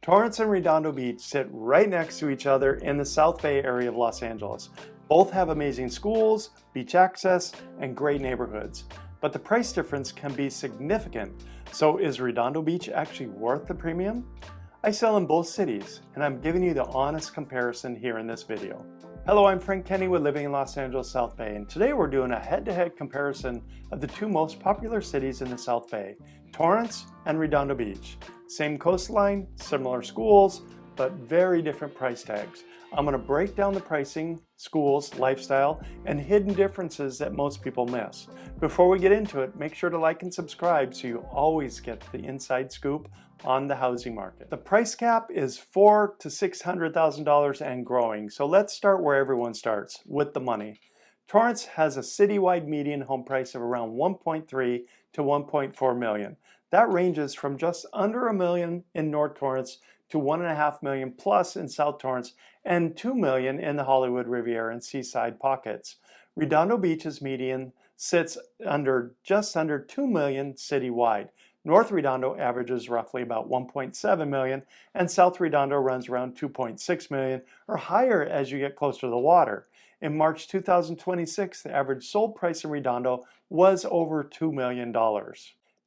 Torrance and Redondo Beach sit right next to each other in the South Bay area of Los Angeles. Both have amazing schools, beach access, and great neighborhoods. But the price difference can be significant. So is Redondo Beach actually worth the premium? I sell in both cities, and I'm giving you the honest comparison here in this video. Hello, I'm Frank Kenny with Living in Los Angeles South Bay, and today we're doing a head-to-head comparison of the two most popular cities in the South Bay, Torrance and Redondo Beach. Same coastline, similar schools, but very different price tags. I'm going to break down the pricing, schools, lifestyle, and hidden differences that most people miss. Before we get into it, make sure to like and subscribe so you always get the inside scoop on the housing market. The price cap is $400,000 to $600,000 and growing. So let's start where everyone starts, with the money. Torrance has a citywide median home price of around 1.3 to 1.4 million. That ranges from just under $1 million in North Torrance to $1.5 million plus in South Torrance and $2 million in the Hollywood Riviera and Seaside pockets. Redondo Beach's median sits just under $2 million citywide. North Redondo averages roughly about 1.7 million and South Redondo runs around 2.6 million or higher as you get closer to the water. In March 2026, the average sold price in Redondo was over $2 million.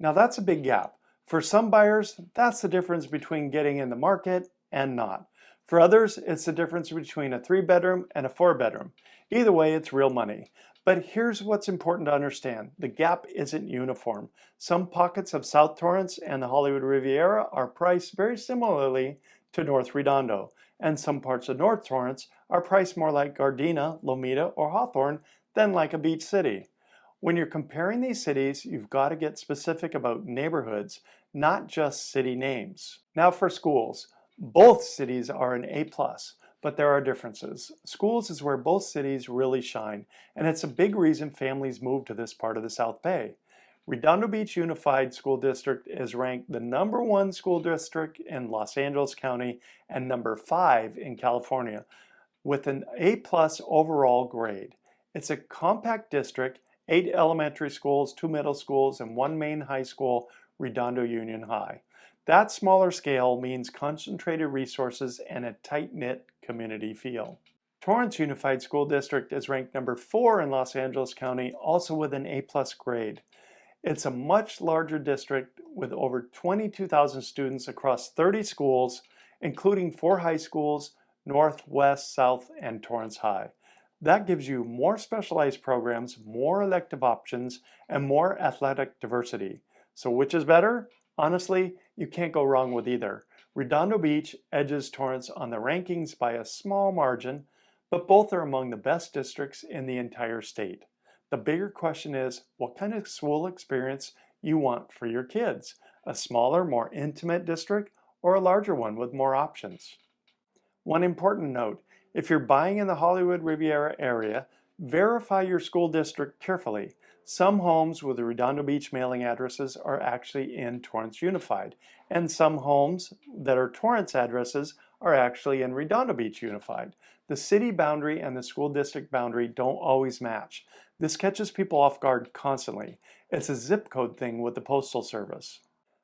Now that's a big gap. For some buyers, that's the difference between getting in the market and not. For others, it's the difference between a 3-bedroom and a 4-bedroom. Either way, it's real money. But here's what's important to understand. The gap isn't uniform. Some pockets of South Torrance and the Hollywood Riviera are priced very similarly to North Redondo, and some parts of North Torrance are priced more like Gardena, Lomita, or Hawthorne than like a beach city. When you're comparing these cities, you've got to get specific about neighborhoods, not just city names. Now for schools. Both cities are an A+, but there are differences. Schools is where both cities really shine, and it's a big reason families move to this part of the South Bay. Redondo Beach Unified School District is ranked the #1 school district in Los Angeles County and #5 in California, with an A+ overall grade. It's a compact district, 8 elementary schools, 2 middle schools, and 1 main high school, Redondo Union High. That smaller scale means concentrated resources and a tight-knit community feel. Torrance Unified School District is ranked #4 in Los Angeles County, also with an A+ grade. It's a much larger district with over 22,000 students across 30 schools, including 4 high schools, North, West, South, and Torrance High. That gives you more specialized programs, more elective options, and more athletic diversity. So which is better? Honestly, you can't go wrong with either. Redondo Beach edges Torrance on the rankings by a small margin, but both are among the best districts in the entire state. The bigger question is what kind of school experience you want for your kids, a smaller, more intimate district, or a larger one with more options. One important note, if you're buying in the Hollywood Riviera area, verify your school district carefully. Some homes with the Redondo Beach mailing addresses are actually in Torrance Unified, and some homes that are Torrance addresses are actually in Redondo Beach Unified. The city boundary and the school district boundary don't always match. This catches people off guard constantly. It's a zip code thing with the Postal Service.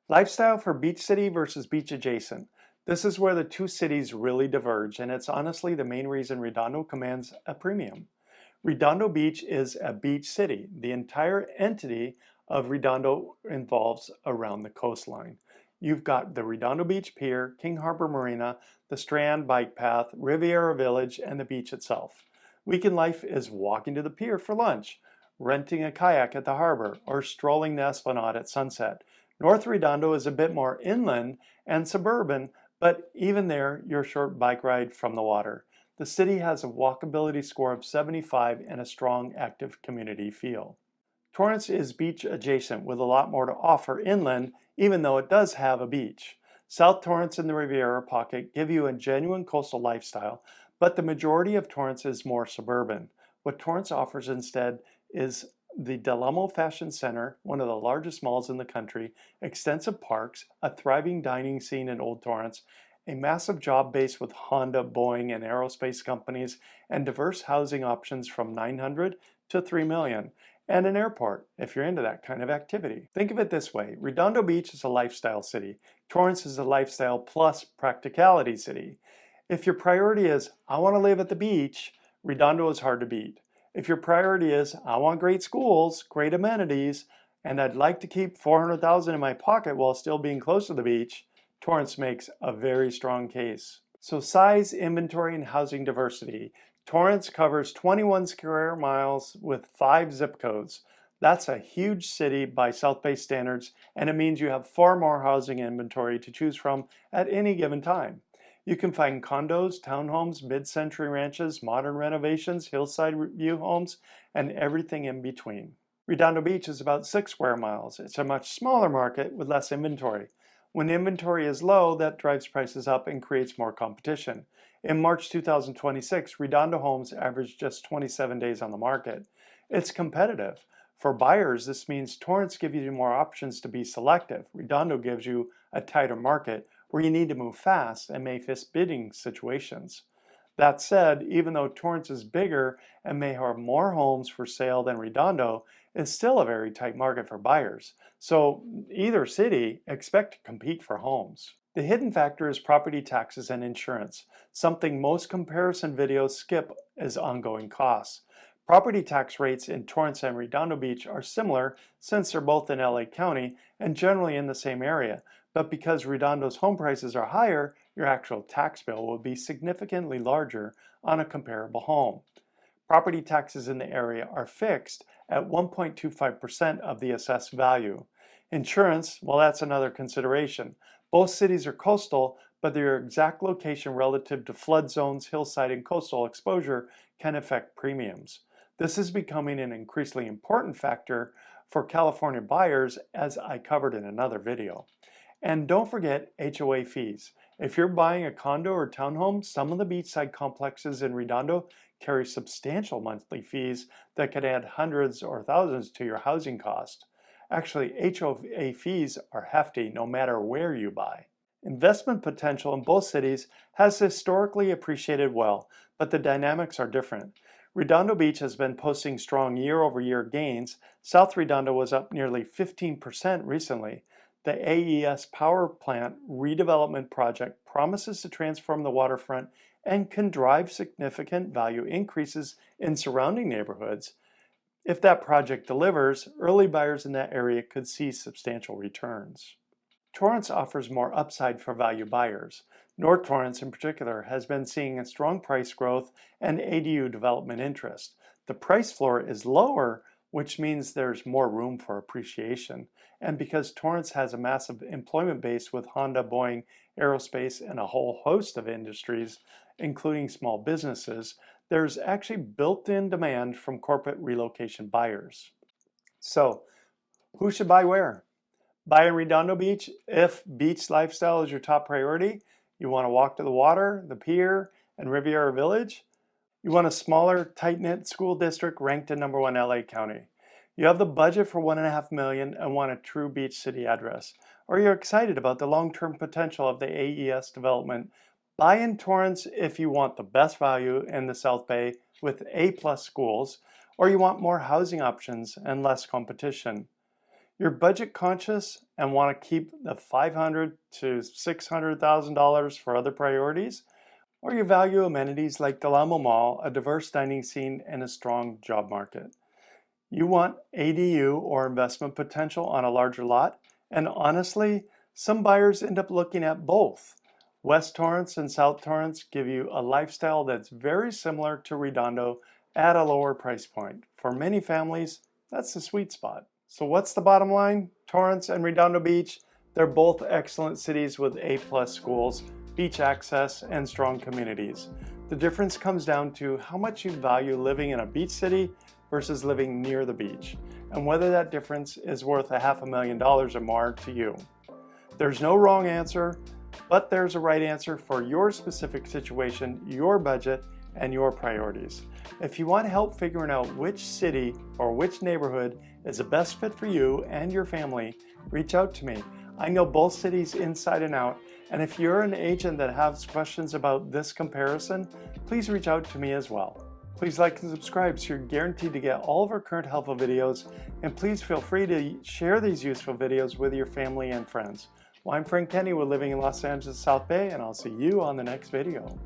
Lifestyle for beach city versus beach adjacent. This is where the two cities really diverge, and it's honestly the main reason Redondo commands a premium. Redondo Beach is a beach city. The entire entity of Redondo involves around the coastline. You've got the Redondo Beach Pier, King Harbor Marina, the Strand Bike Path, Riviera Village, and the beach itself. Weekend life is walking to the pier for lunch, renting a kayak at the harbor, or strolling the Esplanade at sunset. North Redondo is a bit more inland and suburban, but even there, you're a short bike ride from the water. The city has a walkability score of 75 and a strong active community feel. Torrance is beach adjacent with a lot more to offer inland, even though it does have a beach. South Torrance and the Riviera pocket give you a genuine coastal lifestyle, but the majority of Torrance is more suburban. What Torrance offers instead is the Del Amo Fashion Center, one of the largest malls in the country, extensive parks, a thriving dining scene in Old Torrance, a massive job base with Honda, Boeing, and aerospace companies, and diverse housing options from 900 to 3 million. and an airport if you're into that kind of activity. Think of it this way: Redondo Beach is a lifestyle city. Torrance is a lifestyle plus practicality city. If your priority is, I want to live at the beach, Redondo is hard to beat. If your priority is, I want great schools, great amenities, and I'd like to keep $400,000 in my pocket while still being close to the beach, Torrance makes a very strong case. So size, inventory, and housing diversity. Torrance covers 21 square miles with 5 zip codes. That's a huge city by South Bay standards, and it means you have far more housing inventory to choose from at any given time. You can find condos, townhomes, mid-century ranches, modern renovations, hillside view homes, and everything in between. Redondo Beach is about 6 square miles. It's a much smaller market with less inventory. When inventory is low, that drives prices up and creates more competition. In March 2026, Redondo homes averaged just 27 days on the market. It's competitive. For buyers, this means Torrance gives you more options to be selective. Redondo gives you a tighter market where you need to move fast and may face bidding situations. That said, even though Torrance is bigger and may have more homes for sale than Redondo, it's still a very tight market for buyers. So either city, expect to compete for homes. The hidden factor is property taxes and insurance. Something most comparison videos skip is ongoing costs. Property tax rates in Torrance and Redondo Beach are similar since they're both in LA County and generally in the same area. But because Redondo's home prices are higher, your actual tax bill will be significantly larger on a comparable home. Property taxes in the area are fixed at 1.25% of the assessed value. Insurance, well, that's another consideration. Both cities are coastal, but their exact location relative to flood zones, hillside, and coastal exposure can affect premiums. This is becoming an increasingly important factor for California buyers, as I covered in another video. And don't forget HOA fees. If you're buying a condo or townhome, some of the beachside complexes in Redondo carry substantial monthly fees that can add hundreds or thousands to your housing cost. Actually, HOA fees are hefty no matter where you buy. Investment potential in both cities has historically appreciated well, but the dynamics are different. Redondo Beach has been posting strong year-over-year gains. South Redondo was up nearly 15% recently. The AES power plant redevelopment project promises to transform the waterfront and can drive significant value increases in surrounding neighborhoods. If that project delivers, early buyers in that area could see substantial returns. Torrance offers more upside for value buyers. North Torrance in particular has been seeing a strong price growth and ADU development interest. The price floor is lower, which means there's more room for appreciation. And because Torrance has a massive employment base with Honda, Boeing, aerospace, and a whole host of industries, including small businesses, there's actually built-in demand from corporate relocation buyers. So, who should buy where? Buy in Redondo Beach if beach lifestyle is your top priority. You want to walk to the water, the pier, and Riviera Village. You want a smaller, tight-knit school district ranked in #1 LA County. You have the budget for $1.5 million and want a true beach city address. Or you're excited about the long-term potential of the AES development. Buy in Torrance if you want the best value in the South Bay with A+ schools, or you want more housing options and less competition. You're budget conscious and want to keep the $500,000 to $600,000 for other priorities, or you value amenities like Del Amo Mall, a diverse dining scene, and a strong job market. You want ADU or investment potential on a larger lot, and honestly, some buyers end up looking at both. West Torrance and South Torrance give you a lifestyle that's very similar to Redondo at a lower price point. For many families, that's the sweet spot. So what's the bottom line? Torrance and Redondo Beach, they're both excellent cities with A+ schools, beach access, and strong communities. The difference comes down to how much you value living in a beach city versus living near the beach, and whether that difference is worth $500,000 or more to you. There's no wrong answer, but there's a right answer for your specific situation, your budget, and your priorities. If you want help figuring out which city or which neighborhood is the best fit for you and your family, reach out to me. I know both cities inside and out, and if you're an agent that has questions about this comparison, please reach out to me as well. Please like and subscribe so you're guaranteed to get all of our current helpful videos, and please feel free to share these useful videos with your family and friends. Well, I'm Frank Kenny with Living in Los Angeles South Bay, and I'll see you on the next video.